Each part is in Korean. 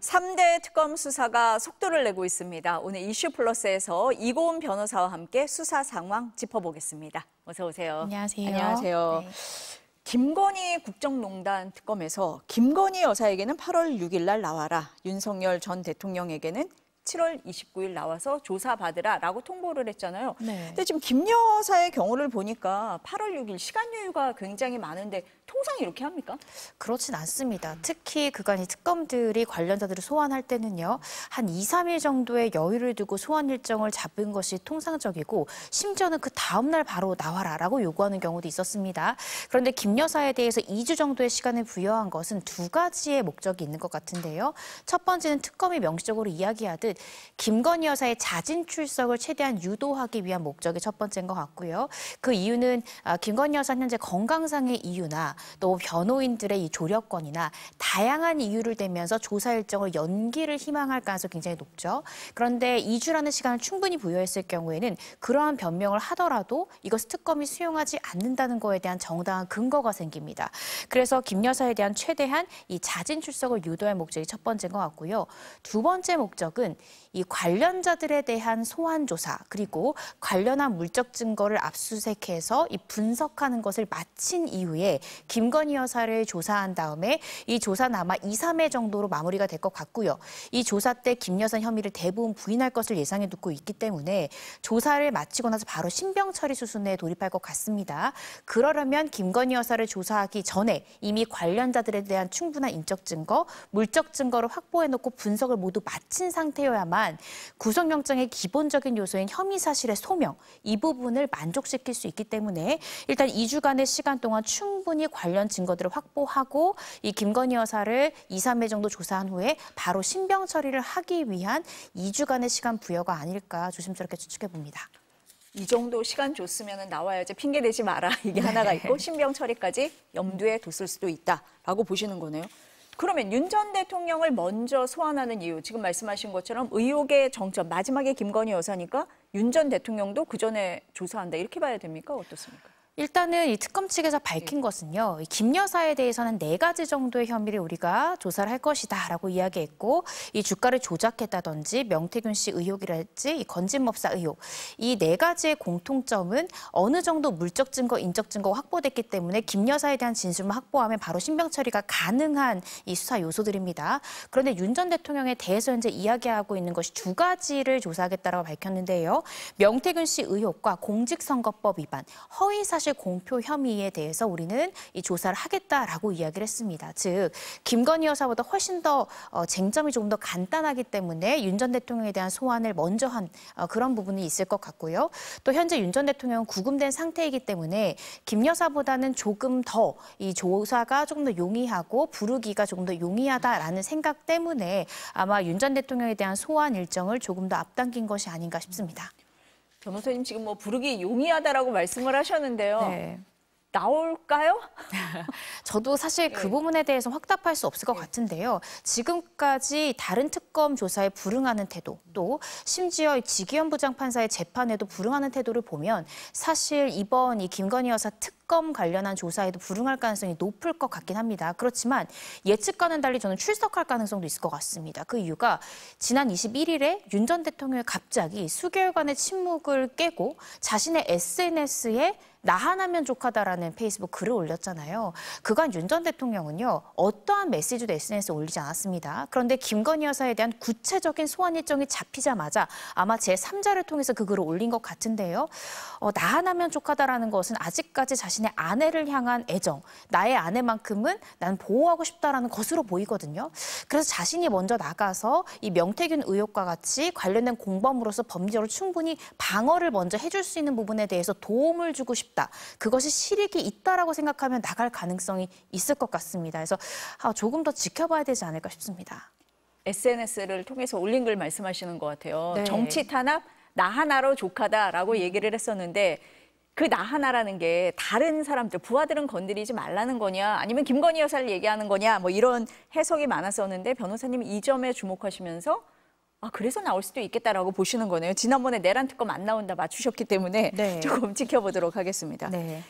3대 특검 수사가 속도를 내고 있습니다. 오늘 이슈플러스에서 이고은 변호사와 함께 수사 상황 짚어보겠습니다. 어서 오세요. 안녕하세요. 안녕하세요. 네. 김건희 국정농단 특검에서 김건희 여사에게는 8월 6일 날 나와라, 윤석열 전 대통령에게는 7월 29일 나와서 조사받으라라고 통보를 했잖아요. 네. 근데 지금 김 여사의 경우를 보니까 8월 6일 시간 여유가 굉장히 많은데 통상 이렇게 합니까? 그렇진 않습니다. 특히 그간 이 특검들이 관련자들을 소환할 때는요. 한 2, 3일 정도의 여유를 두고 소환 일정을 잡은 것이 통상적이고 심지어는 그 다음 날 바로 나와라라고 요구하는 경우도 있었습니다. 그런데 김 여사에 대해서 2주 정도의 시간을 부여한 것은 두 가지의 목적이 있는 것 같은데요. 첫 번째는 특검이 명시적으로 이야기하듯 김건희 여사의 자진 출석을 최대한 유도하기 위한 목적이 첫 번째인 것 같고요. 그 이유는 김건희 여사 현재 건강상의 이유나 또 변호인들의 이 조력권이나 다양한 이유를 대면서 조사 일정을 연기를 희망할 가능성이 굉장히 높죠. 그런데 2주라는 시간을 충분히 부여했을 경우에는 그러한 변명을 하더라도 이것을 특검이 수용하지 않는다는 거에 대한 정당한 근거가 생깁니다. 그래서 김 여사에 대한 최대한 이 자진 출석을 유도할 목적이 첫 번째인 것 같고요. 두 번째 목적은 이 관련자들에 대한 소환 조사 그리고 관련한 물적 증거를 압수수색해서 이 분석하는 것을 마친 이후에 김건희 여사를 조사한 다음에 이 조사는 아마 2, 3회 정도로 마무리가 될 것 같고요. 이 조사 때 김 여사 혐의를 대부분 부인할 것을 예상해 두고 있기 때문에 조사를 마치고 나서 바로 신병 처리 수순에 돌입할 것 같습니다. 그러려면 김건희 여사를 조사하기 전에 이미 관련자들에 대한 충분한 인적 증거, 물적 증거를 확보해놓고 분석을 모두 마친 상태여야만 구속영장의 기본적인 요소인 혐의 사실의 소명, 이 부분을 만족시킬 수 있기 때문에 일단 2주간의 시간 동안 충분히 관련 증거들을 확보하고 이 김건희 여사를 2, 3회 정도 조사한 후에 바로 신병 처리를 하기 위한 2주간의 시간 부여가 아닐까 조심스럽게 추측해 봅니다. 이 정도 시간 줬으면 나와야지 핑계 대지 마라. 이게 하나가 있고 신병 처리까지 염두에 뒀을 수도 있다라고 보시는 거네요. 그러면 윤 전 대통령을 먼저 소환하는 이유, 지금 말씀하신 것처럼 의혹의 정점, 마지막에 김건희 여사니까 윤 전 대통령도 그 전에 조사한다. 이렇게 봐야 됩니까? 어떻습니까? 일단은 이 특검 측에서 밝힌 것은요. 김 여사에 대해서는 4가지 정도의 혐의를 우리가 조사를 할 것이다라고 이야기했고 이 주가를 조작했다든지 명태균 씨 의혹이랄지 이 건진법사 의혹 이 4가지의 공통점은 어느 정도 물적 증거, 인적 증거가 확보됐기 때문에 김 여사에 대한 진술만 확보하면 바로 신병 처리가 가능한 이 수사 요소들입니다. 그런데 윤 전 대통령에 대해서 현재 이야기하고 있는 것이 2가지를 조사하겠다라고 밝혔는데요. 명태균 씨 의혹과 공직선거법 위반, 허위사실 공표 혐의에 대해서 우리는 이 조사를 하겠다라고 이야기를 했습니다. 즉 김건희 여사보다 훨씬 더 쟁점이 조금 더 간단하기 때문에 윤 전 대통령에 대한 소환을 먼저 한 그런 부분이 있을 것 같고요. 또 현재 윤 전 대통령은 구금된 상태이기 때문에 김 여사보다는 조금 더 이 조사가 조금 더 용이하고 부르기가 조금 더 용이하다라는 생각 때문에 아마 윤 전 대통령에 대한 소환 일정을 조금 더 앞당긴 것이 아닌가 싶습니다. 변호사님 지금 뭐 부르기 용이하다라고 말씀을 하셨는데요. 네. 나올까요? 저도 사실 그 부분에 대해서 확답할 수 없을 것 같은데요. 지금까지 다른 특검 조사에 불응하는 태도, 또 심지어 지기현 부장판사의 재판에도 불응하는 태도를 보면 사실 이번 이 김건희 여사 특검 관련한 조사에도 불응할 가능성이 높을 것 같긴 합니다. 그렇지만 예측과는 달리 저는 출석할 가능성도 있을 것 같습니다. 그 이유가 지난 21일에 윤 전 대통령이 갑자기 수개월간의 침묵을 깨고 자신의 SNS에 나 하나면 족하다라는 페이스북 글을 올렸잖아요. 그간 윤 전 대통령은요. 어떠한 메시지도 SNS에 올리지 않았습니다. 그런데 김건희 여사에 대한 구체적인 소환 일정이 잡히자마자 아마 제3자를 통해서 그 글을 올린 것 같은데요. 나 하나면 족하다라는 것은 아직까지 자신의 아내를 향한 애정, 나의 아내만큼은 난 보호하고 싶다라는 것으로 보이거든요. 그래서 자신이 먼저 나가서 이 명태균 의혹과 같이 관련된 공범으로서 법리적으로 충분히 방어를 먼저 해줄 수 있는 부분에 대해서 도움을 주고 싶다. 그것이 실익이 있다라고 생각하면 나갈 가능성이 있을 것 같습니다. 그래서 조금 더 지켜봐야 되지 않을까 싶습니다. SNS를 통해서 올린 글 말씀하시는 것 같아요. 네. 정치 탄압, 나 하나로 족하다라고 얘기를 했었는데 그 나 하나라는 게 다른 사람들, 부하들은 건드리지 말라는 거냐 아니면 김건희 여사를 얘기하는 거냐 뭐 이런 해석이 많았었는데 변호사님이 이 점에 주목하시면서 그래서 나올 수도 있겠다라고 보시는 거네요. 지난번에 내란 특검 안 나온다 맞추셨기 때문에 네. 조금 지켜보도록 하겠습니다. 네.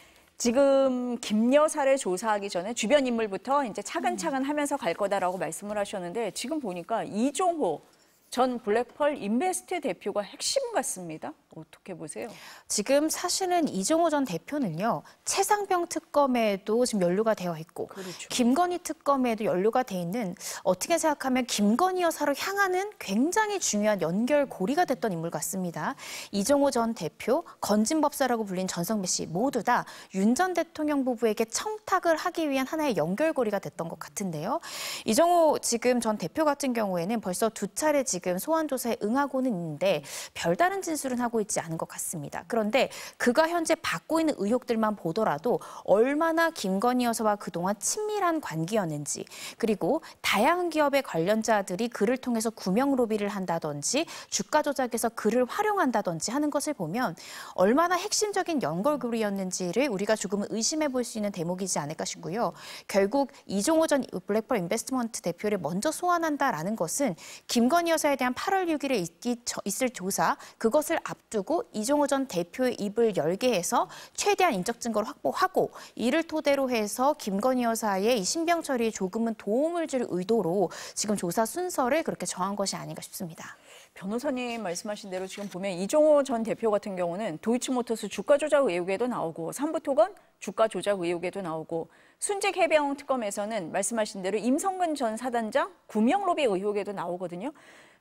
지금 김 여사를 조사하기 전에 주변 인물부터 이제 차근차근 하면서 갈 거다라고 말씀을 하셨는데 지금 보니까 이종호 전 블랙펄 인베스트 대표가 핵심 같습니다. 어떻게 보세요? 지금 사실은 이종호 전 대표는요. 최상병 특검에도 지금 연루가 되어 있고 그렇죠. 김건희 특검에도 연루가 돼 있는 어떻게 생각하면 김건희 여사로 향하는 굉장히 중요한 연결고리가 됐던 인물 같습니다. 이종호 전 대표, 건진법사라고 불린 전성배 씨 모두 다 윤 전 대통령 부부에게 청탁을 하기 위한 하나의 연결고리가 됐던 것 같은데요. 이종호 지금 전 대표 같은 경우에는 벌써 두 차례 지금 소환 조사에 응하고는 있는데 별다른 진술은 하고 있지 않은 것 같습니다. 그런데 그가 현재 받고 있는 의혹들만 보더라도 얼마나 김건희 여사와 그동안 친밀한 관계였는지 그리고 다양한 기업의 관련자들이 그를 통해서 구명 로비를 한다든지 주가 조작에서 그를 활용한다든지 하는 것을 보면 얼마나 핵심적인 연결고리였는지를 우리가 조금은 의심해 볼 수 있는 대목이지 않을까 싶고요. 결국 이종호 전 블랙펄 인베스트먼트 대표를 먼저 소환한다라는 것은 김건희 여사에 대한 8월 6일에 있을 조사 그것을 앞두고 이종호 전 대표의 입을 열게 해서 최대한 인적 증거를 확보하고 이를 토대로 해서 김건희 여사의 이 신병 처리에 조금은 도움을 줄 의도로 지금 조사 순서를 그렇게 정한 것이 아닌가 싶습니다. 변호사님 말씀하신 대로 지금 보면 이종호 전 대표 같은 경우는 도이치모터스 주가 조작 의혹에도 나오고 삼부토건 주가 조작 의혹에도 나오고 순직 해병 특검에서는 말씀하신 대로 임성근 전 사단장 구명 로비 의혹에도 나오거든요.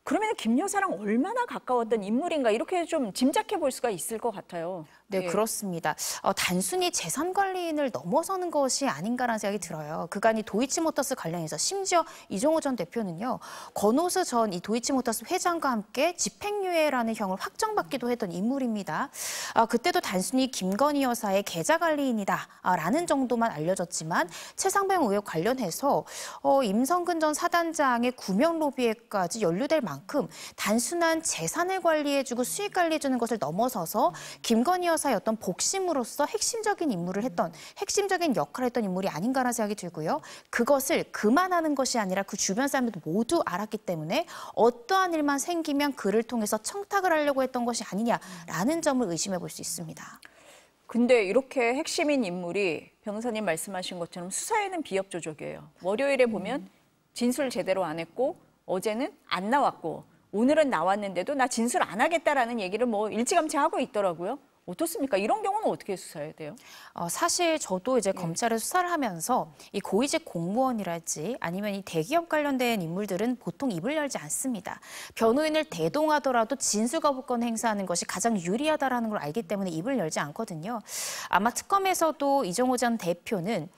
그러면 김 여사랑 얼마나 가까웠던 인물인가 이렇게 좀 짐작해 볼 수가 있을 것 같아요. 네, 예. 그렇습니다. 단순히 재산 관리인을 넘어서는 것이 아닌가라는 생각이 들어요. 그간이 도이치모터스 관련해서 심지어 이종호 전 대표는요. 권오수 전 이 도이치모터스 회장과 함께 집행유예라는 형을 확정받기도 했던 인물입니다. 그때도 단순히 김건희 여사의 계좌 관리인이다라는 정도만 알려졌지만 최상병 의혹 관련해서 임성근 전 사단장의 구명 로비에까지 연루될 만큼 단순한 재산을 관리해주고 수익 관리해주는 것을 넘어서서 김건희 여사의 어떤 복심으로서 핵심적인 임무를 했던 핵심적인 역할을 했던 인물이 아닌가라는 생각이 들고요. 그것을 그만하는 것이 아니라 그 주변 사람들도 모두 알았기 때문에 어떠한 일만 생기면 그를 통해서 청탁을 하려고 했던 것이 아니냐라는 점을 의심해 볼 수 있습니다. 근데 이렇게 핵심인 인물이 변호사님 말씀하신 것처럼 수사에는 비협조적이에요. 월요일에 보면 진술 제대로 안 했고 어제는 안 나왔고 오늘은 나왔는데도 나 진술 안 하겠다라는 얘기를 뭐 일찌감치 하고 있더라고요. 어떻습니까? 이런 경우는 어떻게 수사해야 돼요? 사실 저도 이제 검찰에 수사를 하면서 이 고위직 공무원이랄지 아니면 이 대기업 관련된 인물들은 보통 입을 열지 않습니다. 변호인을 대동하더라도 진술 거부권 행사하는 것이 가장 유리하다라는 걸 알기 때문에 입을 열지 않거든요. 아마 특검에서도 이종호 전 대표는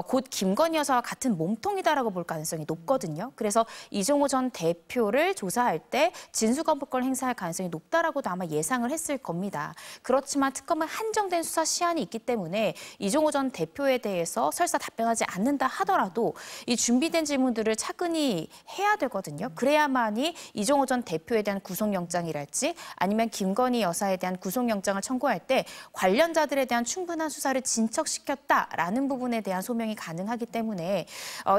곧 김건희 여사와 같은 몸통이다라고 볼 가능성이 높거든요. 그래서 이종호 전 대표를 조사할 때 진술 거부권 행사할 가능성이 높다라고도 아마 예상을 했을 겁니다. 그렇지만 특검은 한정된 수사 시한이 있기 때문에 이종호 전 대표에 대해서 설사 답변하지 않는다 하더라도 이 준비된 질문들을 차근히 해야 되거든요. 그래야만이 이종호 전 대표에 대한 구속영장이랄지 아니면 김건희 여사에 대한 구속영장을 청구할 때 관련자들에 대한 충분한 수사를 진척시켰다라는 부분에 대한 소명이 가능하기 때문에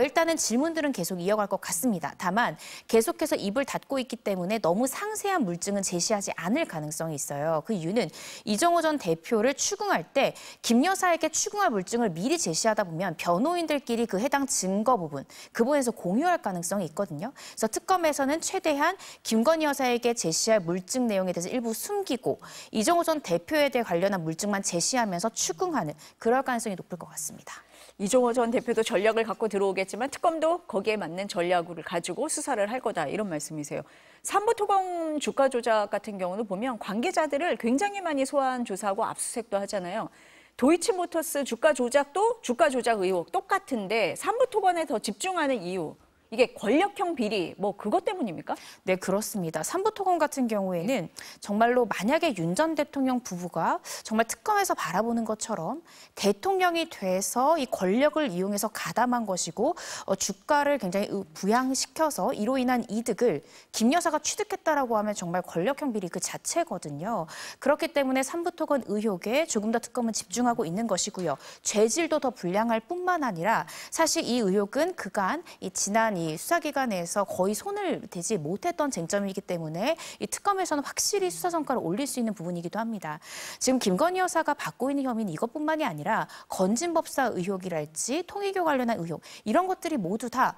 일단은 질문들은 계속 이어갈 것 같습니다. 다만 계속해서 입을 닫고 있기 때문에 너무 상세한 물증은 제시하지 않을 가능성이 있어요. 그 이유는 이종호 전 대표를 추궁할 때 김 여사에게 추궁할 물증을 미리 제시하다 보면 변호인들끼리 그 해당 증거 부분, 그 부분에서 공유할 가능성이 있거든요. 그래서 특검에서는 최대한 김건희 여사에게 제시할 물증 내용에 대해서 일부 숨기고 이종호 전 대표에 대해 관련한 물증만 제시하면서 추궁하는 그럴 가능성이 높을 것 같습니다. 이종호 전 대표도 전략을 갖고 들어오겠지만 특검도 거기에 맞는 전략을 가지고 수사를 할 거다 이런 말씀이세요. 삼부토건 주가 조작 같은 경우는 보면 관계자들을 굉장히 많이 소환 조사하고 압수수색도 하잖아요. 도이치모터스 주가 조작도 주가 조작 의혹 똑같은데 삼부토건에 더 집중하는 이유. 이게 권력형 비리 뭐 그것 때문입니까? 네, 그렇습니다. 삼부토건 같은 경우에는 정말로 만약에 윤 전 대통령 부부가 정말 특검에서 바라보는 것처럼 대통령이 돼서 이 권력을 이용해서 가담한 것이고 주가를 굉장히 부양시켜서 이로 인한 이득을 김 여사가 취득했다라고 하면 정말 권력형 비리 그 자체거든요. 그렇기 때문에 삼부토건 의혹에 조금 더 특검은 집중하고 있는 것이고요. 죄질도 더 불량할 뿐만 아니라 사실 이 의혹은 그간 지난 이 수사기관에서 거의 손을 대지 못했던 쟁점이기 때문에 이 특검에서는 확실히 수사 성과를 올릴 수 있는 부분이기도 합니다. 지금 김건희 여사가 받고 있는 혐의는 이것뿐만이 아니라 건진법사 의혹이랄지 통일교 관련한 의혹 이런 것들이 모두 다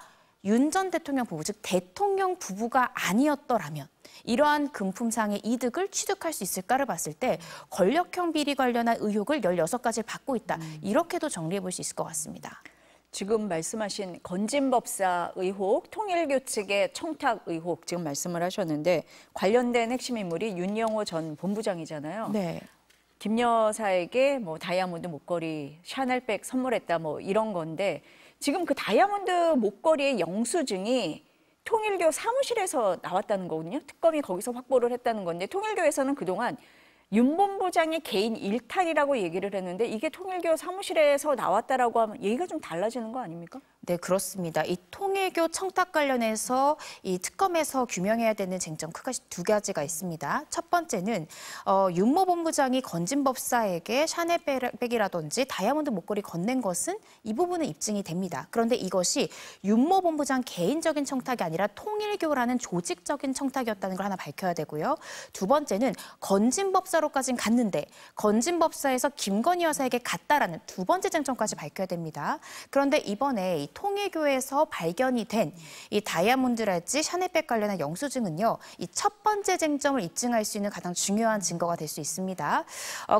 윤 전 대통령 부부, 즉 대통령 부부가 아니었더라면 이러한 금품상의 이득을 취득할 수 있을까를 봤을 때 권력형 비리 관련한 의혹을 16가지를 받고 있다. 이렇게도 정리해 볼 수 있을 것 같습니다. 지금 말씀하신 건진법사 의혹, 통일교 측의 청탁 의혹 지금 말씀을 하셨는데 관련된 핵심 인물이 윤영호 전 본부장이잖아요. 네. 김 여사에게 뭐 다이아몬드 목걸이, 샤넬백 선물했다 뭐 이런 건데 지금 그 다이아몬드 목걸이의 영수증이 통일교 사무실에서 나왔다는 거거든요. 특검이 거기서 확보를 했다는 건데 통일교에서는 그동안 윤 본부장의 개인 일탈이라고 얘기를 했는데 이게 통일교 사무실에서 나왔다라고 하면 얘기가 좀 달라지는 거 아닙니까? 네, 그렇습니다. 이 통일교 청탁 관련해서 이 특검에서 규명해야 되는 쟁점 크게 두 가지가 있습니다. 첫 번째는 윤모 본부장이 건진법사에게 샤넬백이라든지 다이아몬드 목걸이 건넨 것은 이 부분은 입증이 됩니다. 그런데 이것이 윤모 본부장 개인적인 청탁이 아니라 통일교라는 조직적인 청탁이었다는 걸 하나 밝혀야 되고요. 두 번째는 건진법사로까지는 갔는데 건진법사에서 김건희 여사에게 갔다라는 두 번째 쟁점까지 밝혀야 됩니다. 그런데 이번에 이 통일교에서 발견이 된 이 다이아몬드랄지 샤넬백 관련한 영수증은요, 이 첫 번째 쟁점을 입증할 수 있는 가장 중요한 증거가 될 수 있습니다.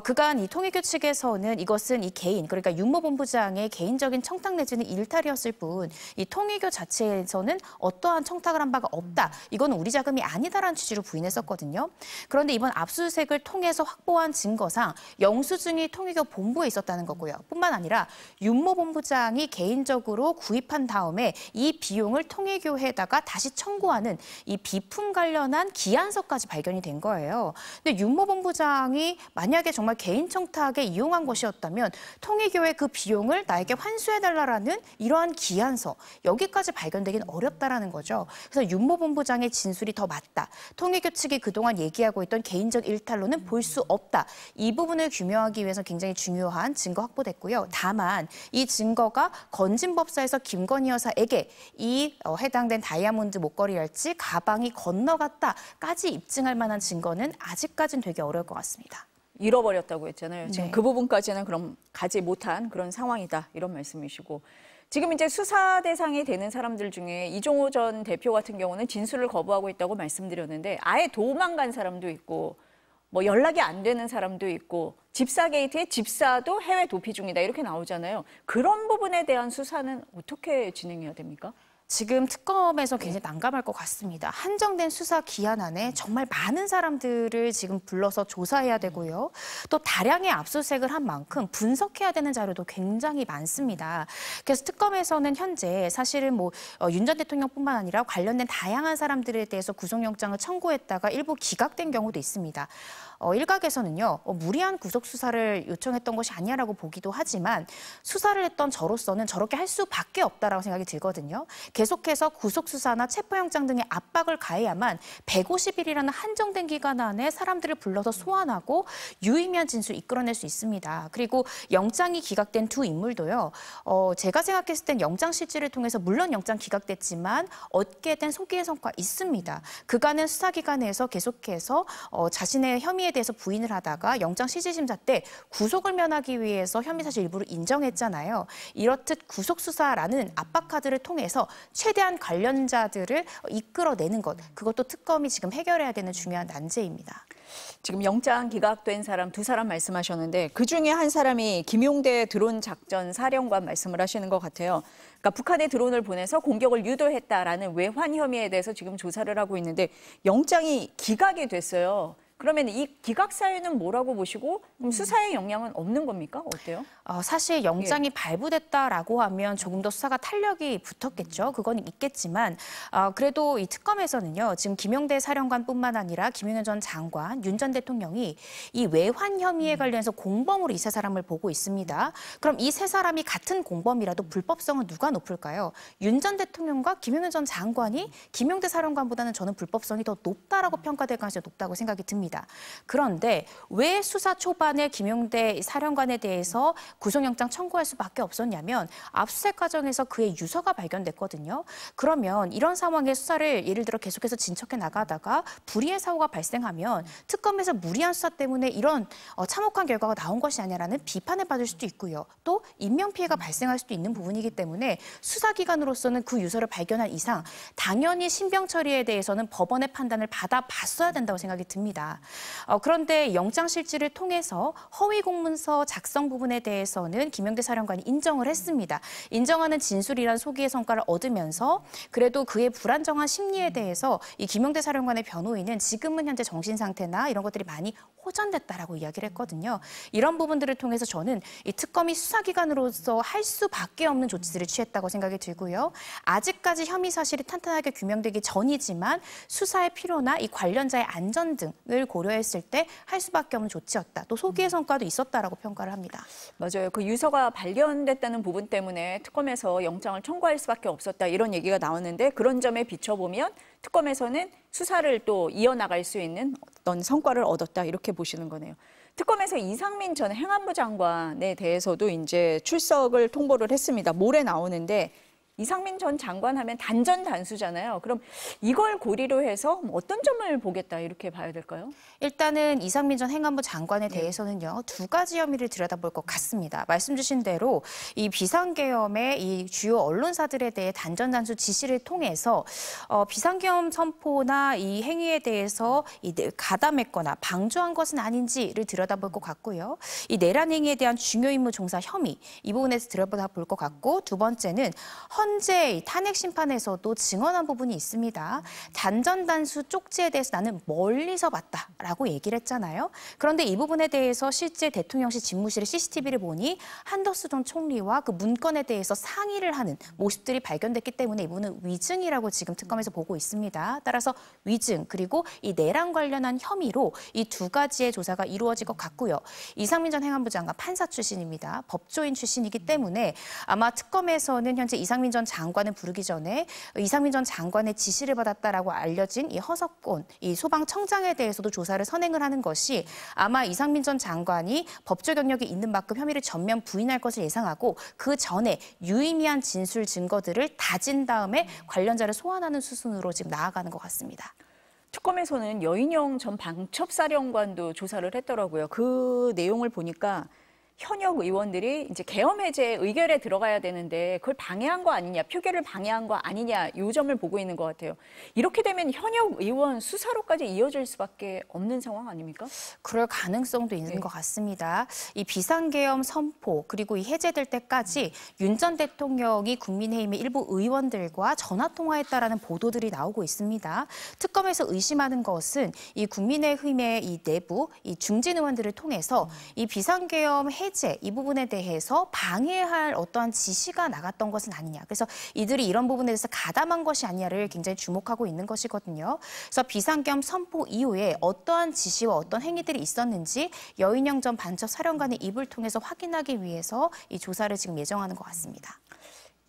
그간 이 통일교 측에서는 이것은 이 개인, 그러니까 윤모 본부장의 개인적인 청탁 내지는 일탈이었을 뿐, 이 통일교 자체에서는 어떠한 청탁을 한 바가 없다. 이거는 우리 자금이 아니다라는 취지로 부인했었거든요. 그런데 이번 압수수색을 통해서 확보한 증거상 영수증이 통일교 본부에 있었다는 거고요. 뿐만 아니라 윤모 본부장이 개인적으로 구입한 다음에 이 비용을 통일교에다가 다시 청구하는 이 비품 관련한 기한서까지 발견이 된 거예요. 근데 윤모 본부장이 만약에 정말 개인 청탁에 이용한 것이었다면 통일교의 그 비용을 나에게 환수해달라는 이러한 기한서, 여기까지 발견되기는 어렵다라는 거죠. 그래서 윤모 본부장의 진술이 더 맞다. 통일교 측이 그동안 얘기하고 있던 개인적 일탈로는 볼 수 없다. 이 부분을 규명하기 위해서 굉장히 중요한 증거 확보됐고요. 다만 이 증거가 건진법사에서 김건희 여사에게 이 해당된 다이아몬드 목걸이랄지 가방이 건너갔다까지 입증할 만한 증거는 아직까지는 되게 어려울 것 같습니다. 잃어버렸다고 했잖아요. 지금 네. 그 부분까지는 그럼 가지 못한 그런 상황이다 이런 말씀이시고 지금 이제 수사 대상이 되는 사람들 중에 이종호 전 대표 같은 경우는 진술을 거부하고 있다고 말씀드렸는데 아예 도망간 사람도 있고 뭐 연락이 안 되는 사람도 있고 집사 게이트의 집사도 해외 도피 중이다 이렇게 나오잖아요. 그런 부분에 대한 수사는 어떻게 진행해야 됩니까? 지금 특검에서 굉장히 난감할 것 같습니다. 한정된 수사 기한 안에 정말 많은 사람들을 지금 불러서 조사해야 되고요. 또 다량의 압수수색을 한 만큼 분석해야 되는 자료도 굉장히 많습니다. 그래서 특검에서는 현재 사실은 윤 전 대통령뿐만 아니라 관련된 다양한 사람들에 대해서 구속영장을 청구했다가 일부 기각된 경우도 있습니다. 일각에서는요, 무리한 구속 수사를 요청했던 것이 아니냐라고 보기도 하지만 수사를 했던 저로서는 저렇게 할 수밖에 없다라고 생각이 들거든요. 계속해서 구속 수사나 체포영장 등의 압박을 가해야만 150일이라는 한정된 기간 안에 사람들을 불러서 소환하고 유의미한 진술을 이끌어낼 수 있습니다. 그리고 영장이 기각된 두 인물도요, 제가 생각했을 땐 영장 실질을 통해서 물론 영장 기각됐지만 얻게 된 소기의 성과 있습니다. 그간은 수사기관에서 계속해서 자신의 혐의에 대해서 부인을 하다가 영장 실질심사 때 구속을 면하기 위해서 혐의 사실 일부를 인정했잖아요. 이렇듯 구속 수사라는 압박 카드를 통해서 최대한 관련자들을 이끌어내는 것, 그것도 특검이 지금 해결해야 되는 중요한 난제입니다. 지금 영장 기각된 사람 두 사람 말씀하셨는데 그중에 한 사람이 김용대 드론 작전 사령관 말씀을 하시는 것 같아요. 그러니까 북한에 드론을 보내서 공격을 유도했다라는 외환 혐의에 대해서 지금 조사를 하고 있는데 영장이 기각이 됐어요. 그러면 이 기각 사유는 뭐라고 보시고 수사에 영향은 없는 겁니까? 어때요? 사실 영장이 발부됐다라고 하면 조금 더 수사가 탄력이 붙었겠죠. 그건 있겠지만 그래도 이 특검에서는요. 지금 김용대 사령관뿐만 아니라 김용현 전 장관, 윤 전 대통령이 이 외환 혐의에 관련해서 공범으로 이 세 사람을 보고 있습니다. 그럼 이 세 사람이 같은 공범이라도 불법성은 누가 높을까요? 윤 전 대통령과 김용현 전 장관이 김용대 사령관보다는 저는 불법성이 더 높다라고 평가될 가능성이 높다고 생각이 듭니다. 했습니다. 그런데 왜 수사 초반에 김용대 사령관에 대해서 구속영장 청구할 수밖에 없었냐면 압수수색 과정에서 그의 유서가 발견됐거든요. 그러면 이런 상황에 수사를 예를 들어 계속해서 진척해 나가다가 불의의 사고가 발생하면 특검에서 무리한 수사 때문에 이런 참혹한 결과가 나온 것이 아니라는 비판을 받을 수도 있고요. 또 인명피해가 발생할 수도 있는 부분이기 때문에 수사기관으로서는 그 유서를 발견한 이상 당연히 신병 처리에 대해서는 법원의 판단을 받아봤어야 된다고 생각이 듭니다. 그런데 영장실질을 통해서 허위 공문서 작성 부분에 대해서는 김용대 사령관이 인정을 했습니다. 인정하는 진술이란 소기의 성과를 얻으면서 그래도 그의 불안정한 심리에 대해서 이 김용대 사령관의 변호인은 지금은 현재 정신 상태나 이런 것들이 많이 호전됐다라고 이야기를 했거든요. 이런 부분들을 통해서 저는 이 특검이 수사기관으로서 할 수밖에 없는 조치들을 취했다고 생각이 들고요. 아직까지 혐의 사실이 탄탄하게 규명되기 전이지만 수사의 필요나 이 관련자의 안전 등을 고려했을 때 할 수밖에 없는 조치였다. 또 소기의 성과도 있었다라고 평가를 합니다. 맞아요. 그 유서가 발견됐다는 부분 때문에 특검에서 영장을 청구할 수밖에 없었다 이런 얘기가 나오는데 그런 점에 비춰보면 특검에서는 수사를 또 이어나갈 수 있는 어떤 성과를 얻었다 이렇게 보시는 거네요. 특검에서 이상민 전 행안부 장관에 대해서도 이제 출석을 통보를 했습니다. 모레 나오는데 이상민 전 장관 하면 단전 단수잖아요. 그럼 이걸 고리로 해서 어떤 점을 보겠다 이렇게 봐야 될까요? 일단은 이상민 전 행안부 장관에 대해서는요. 두 가지 혐의를 들여다볼 것 같습니다. 말씀 주신 대로 이 비상계엄의 이 주요 언론사들에 대해 단전 단수 지시를 통해서 비상계엄 선포나 이 행위에 대해서 가담했거나 방조한 것은 아닌지를 들여다볼 것 같고요. 이 내란 행위에 대한 중요 임무 종사 혐의 이 부분에서 들여다볼 것 같고 두 번째는 헌재 탄핵 심판에서도 증언한 부분이 있습니다. 단전 단수 쪽지에 대해서 나는 멀리서 봤다라고 얘기를 했잖아요. 그런데 이 부분에 대해서 실제 대통령실 집무실의 CCTV를 보니 한덕수 전 총리와 그 문건에 대해서 상의를 하는 모습들이 발견됐기 때문에 이분은 위증이라고 지금 특검에서 보고 있습니다. 따라서 위증 그리고 이 내란 관련한 혐의로 이 두 가지의 조사가 이루어질 것 같고요. 이상민 전 행안부 장관 판사 출신입니다. 법조인 출신이기 때문에 아마 특검에서는 현재 이상민 전 장관을 부르기 전에 이상민 전 장관의 지시를 받았다라고 알려진 이 허석곤, 이 소방청장에 대해서도 조사를 선행을 하는 것이 아마 이상민 전 장관이 법조 경력이 있는 만큼 혐의를 전면 부인할 것을 예상하고 그 전에 유의미한 진술 증거들을 다진 다음에 관련자를 소환하는 수순으로 지금 나아가는 것 같습니다. 특검에서는 여인영 전 방첩사령관도 조사를 했더라고요. 그 내용을 보니까 현역 의원들이 이제 계엄 해제 의결에 들어가야 되는데 그걸 방해한 거 아니냐, 표결을 방해한 거 아니냐 이 점을 보고 있는 것 같아요. 이렇게 되면 현역 의원 수사로까지 이어질 수밖에 없는 상황 아닙니까? 그럴 가능성도 있는 것 같습니다. 이 비상계엄 선포 그리고 이 해제될 때까지 윤 전 대통령이 국민의힘의 일부 의원들과 전화통화했다라는 보도들이 나오고 있습니다. 특검에서 의심하는 것은 이 국민의힘의 이 내부 이 중진 의원들을 통해서 이 비상계엄 해제 이 부분에 대해서 방해할 어떠한 지시가 나갔던 것은 아니냐. 그래서 이들이 이런 부분에 대해서 가담한 것이 아니냐를 굉장히 주목하고 있는 것이거든요. 그래서 비상계엄 선포 이후에 어떠한 지시와 어떤 행위들이 있었는지 여인영 전 반첩사령관의 입을 통해서 확인하기 위해서 이 조사를 지금 예정하는 것 같습니다.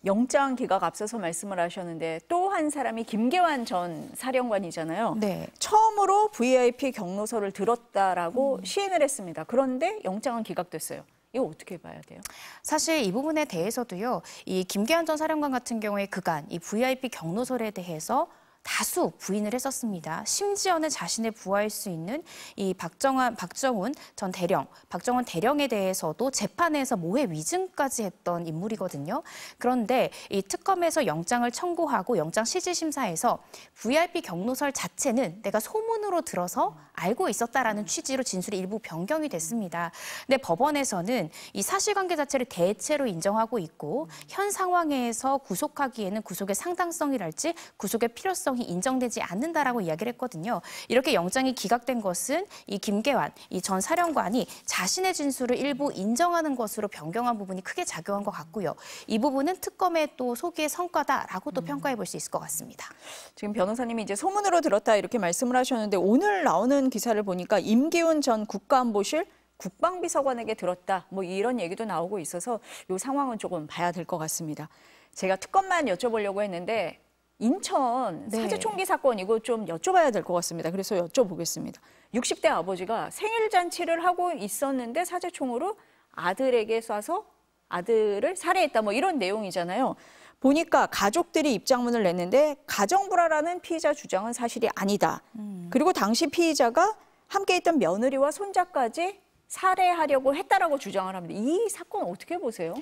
영장 기각 앞서서 말씀을 하셨는데 또 한 사람이 김계환 전 사령관이잖아요. 네. 처음으로 VIP 경로서를 들었다라고 시인을 했습니다. 그런데 영장은 기각됐어요. 이거 어떻게 봐야 돼요? 사실 이 부분에 대해서도요. 이 김계환 전 사령관 같은 경우에 그간 이 VIP 경로설에 대해서 다수 부인을 했었습니다. 심지어는 자신의 부하일 수 있는 이 박정훈 전 대령, 박정훈 대령에 대해서도 재판에서 모해 위증까지 했던 인물이거든요. 그런데 이 특검에서 영장을 청구하고 영장 실질 심사에서 VIP 경로설 자체는 내가 소문으로 들어서 알고 있었다라는 취지로 진술이 일부 변경이 됐습니다. 근데 법원에서는 이 사실관계 자체를 대체로 인정하고 있고 현 상황에서 구속하기에는 구속의 상당성이랄지 구속의 필요성이 인정되지 않는다라고 이야기를 했거든요. 이렇게 영장이 기각된 것은 이 김계환, 이 전 사령관이 자신의 진술을 일부 인정하는 것으로 변경한 부분이 크게 작용한 것 같고요. 이 부분은 특검의 또 소기의 성과다라고 또 평가해 볼 수 있을 것 같습니다. 지금 변호사님이 이제 소문으로 들었다 이렇게 말씀을 하셨는데 오늘 나오는 기사를 보니까 임기훈 전 국가안보실 국방비서관에게 들었다. 뭐 이런 얘기도 나오고 있어서 이 상황은 조금 봐야 될 것 같습니다. 제가 특검만 여쭤보려고 했는데 인천 네. 사제 총기 사건 이거 좀 여쭤봐야 될 것 같습니다. 그래서 여쭤보겠습니다. 60대 아버지가 생일 잔치를 하고 있었는데 사제총으로 아들에게 쏴서 아들을 살해했다 뭐 이런 내용이잖아요. 보니까 가족들이 입장문을 냈는데 가정불화라는 피의자 주장은 사실이 아니다. 그리고 당시 피의자가 함께 있던 며느리와 손자까지 살해하려고 했다라고 주장을 합니다. 이 사건 어떻게 보세요?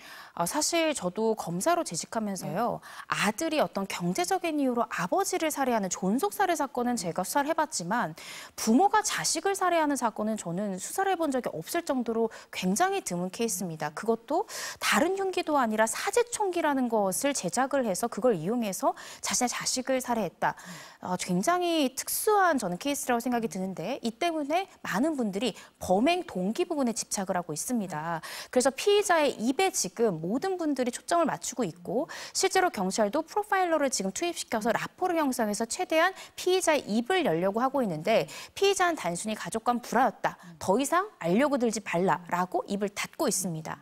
사실 저도 검사로 재직하면서요. 아들이 어떤 경제적인 이유로 아버지를 살해하는 존속살해 사건은 제가 수사를 해봤지만 부모가 자식을 살해하는 사건은 저는 수사를 해본 적이 없을 정도로 굉장히 드문 케이스입니다. 그것도 다른 흉기도 아니라 사제총기라는 것을 제작을 해서 그걸 이용해서 자신의 자식을 살해했다. 굉장히 특수한 저는 케이스라고 생각이 드는데 이 때문에 많은 분들이 범행 동기 부분에 집착을 하고 있습니다. 그래서 피의자의 입에 지금 모든 분들이 초점을 맞추고 있고 실제로 경찰도 프로파일러를 지금 투입시켜서 라포를 형성해서 최대한 피의자의 입을 열려고 하고 있는데 피의자는 단순히 가족 간 불화였다. 더 이상 알려고 들지 말라라고 입을 닫고 있습니다.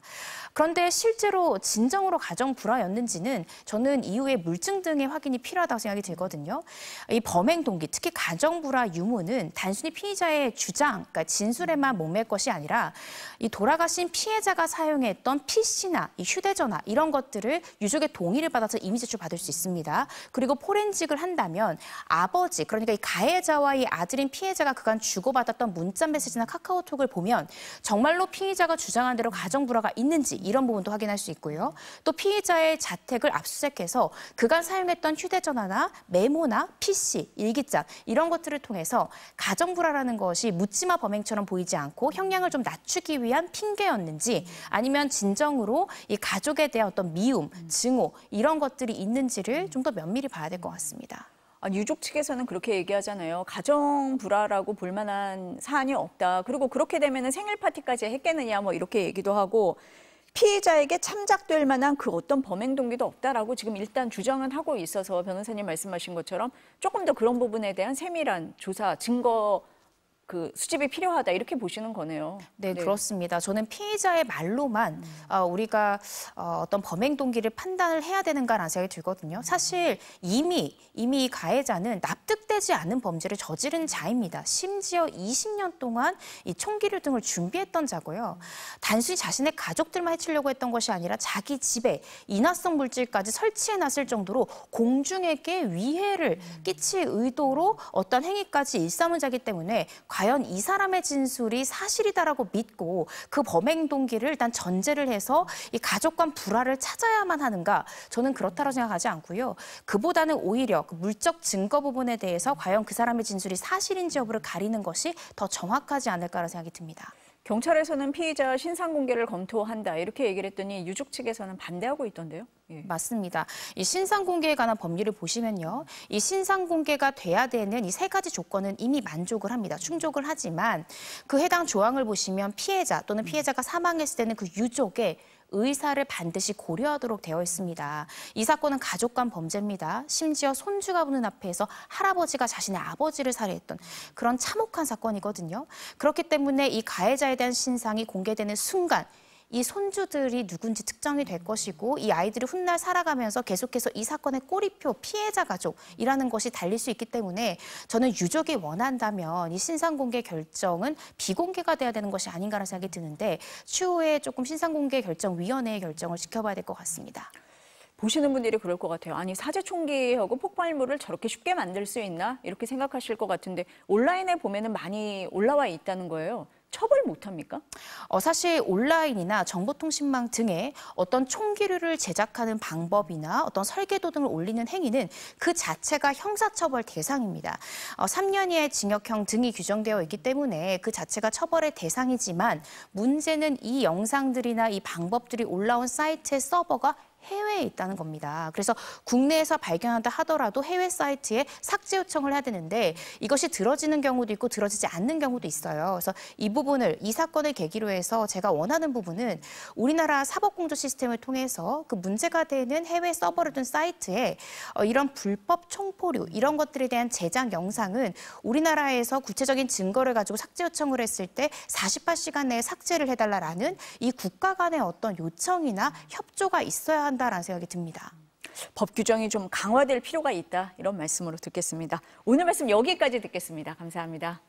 그런데 실제로 진정으로 가정 불화였는지는 저는 이후에 물증 등의 확인이 필요하다고 생각이 들거든요. 이 범행 동기, 특히 가정 불화 유무는 단순히 피의자의 주장, 그러니까 진술에만 목맬 것이 아니라 이 돌아가신 피해자가 사용했던 PC나 이 휴대전화 이런 것들을 유족의 동의를 받아서 이미 제출받을 수 있습니다. 그리고 포렌식을 한다면 아버지, 그러니까 이 가해자와 이 아들인 피해자가 그간 주고받았던 문자 메시지나 카카오톡을 보면 정말로 피의자가 주장한 대로 가정 불화가 있는지 이런 부분도 확인할 수 있고요. 또 피의자의 자택을 압수수색해서 그간 사용했던 휴대전화나 메모나 PC, 일기장 이런 것들을 통해서 가정불화라는 것이 묻지마 범행처럼 보이지 않고 형량을 좀 낮추기 위한 핑계였는지 아니면 진정으로 이 가족에 대한 어떤 미움, 증오 이런 것들이 있는지를 좀 더 면밀히 봐야 될 것 같습니다. 유족 측에서는 그렇게 얘기하잖아요. 가정 불화라고 볼 만한 사안이 없다. 그리고 그렇게 되면 생일 파티까지 했겠느냐 뭐 이렇게 얘기도 하고 피해자에게 참작될 만한 그 어떤 범행 동기도 없다라고 지금 일단 주장은 하고 있어서 변호사님 말씀하신 것처럼 조금 더 그런 부분에 대한 세밀한 조사, 증거 수집이 필요하다 이렇게 보시는 거네요. 네, 그렇습니다. 저는 피의자의 말로만 우리가 어떤 범행 동기를 판단을 해야 되는가라는 생각이 들거든요. 사실 이미 가해자는 납득되지 않은 범죄를 저지른 자입니다. 심지어 20년 동안 이 총기류 등을 준비했던 자고요. 단순히 자신의 가족들만 해치려고 했던 것이 아니라 자기 집에 인화성 물질까지 설치해놨을 정도로 공중에게 위해를 끼칠 의도로 어떤 행위까지 일삼은 자이기 때문에 과연 이 사람의 진술이 사실이다라고 믿고 그 범행 동기를 일단 전제를 해서 이 가족 간 불화를 찾아야만 하는가? 저는 그렇다고 생각하지 않고요. 그보다는 오히려 그 물적 증거 부분에 대해서 과연 그 사람의 진술이 사실인지 여부를 가리는 것이 더 정확하지 않을까라는 생각이 듭니다. 경찰에서는 피의자 신상 공개를 검토한다 이렇게 얘기를 했더니 유족 측에서는 반대하고 있던데요. 예. 맞습니다. 이 신상 공개에 관한 법률을 보시면요. 이 신상 공개가 돼야 되는 이 세 가지 조건은 이미 만족을 합니다. 충족을 하지만 그 해당 조항을 보시면 피해자 또는 피해자가 사망했을 때는 그 유족의 의사를 반드시 고려하도록 되어 있습니다. 이 사건은 가족 간 범죄입니다. 심지어 손주가 보는 앞에서 할아버지가 자신의 아버지를 살해했던 그런 참혹한 사건이거든요. 그렇기 때문에 이 가해자에 대한 신상이 공개되는 순간 이 손주들이 누군지 특정이 될 것이고 이 아이들이 훗날 살아가면서 계속해서 이 사건의 꼬리표 피해자 가족이라는 것이 달릴 수 있기 때문에 저는 유족이 원한다면 이 신상 공개 결정은 비공개가 돼야 되는 것이 아닌가라는 생각이 드는데 추후에 조금 신상 공개 결정위원회의 결정을 지켜봐야 될 것 같습니다. 보시는 분들이 그럴 것 같아요. 아니 사제총기하고 폭발물을 저렇게 쉽게 만들 수 있나? 이렇게 생각하실 것 같은데 온라인에 보면은 많이 올라와 있다는 거예요. 처벌 못합니까? 사실 온라인이나 정보통신망 등에 어떤 총기류를 제작하는 방법이나 어떤 설계도 등을 올리는 행위는 그 자체가 형사처벌 대상입니다. 3년 이하의 징역형 등이 규정되어 있기 때문에 그 자체가 처벌의 대상이지만 문제는 이 영상들이나 이 방법들이 올라온 사이트의 서버가 해외에 있다는 겁니다. 그래서 국내에서 발견한다 하더라도 해외 사이트에 삭제 요청을 해야 되는데 이것이 들어지는 경우도 있고 들어지지 않는 경우도 있어요. 그래서 이 부분을 이 사건을 계기로 해서 제가 원하는 부분은 우리나라 사법공조 시스템을 통해서 그 문제가 되는 해외 서버를 둔 사이트에 이런 불법 총포류 이런 것들에 대한 제작 영상은 우리나라에서 구체적인 증거를 가지고 삭제 요청을 했을 때 48시간 내에 삭제를 해달라라는 이 국가 간의 어떤 요청이나 협조가 있어야 한다라는 생각이 듭니다. 법 규정이 좀 강화될 필요가 있다 이런 말씀으로 듣겠습니다. 오늘 말씀 여기까지 듣겠습니다. 감사합니다.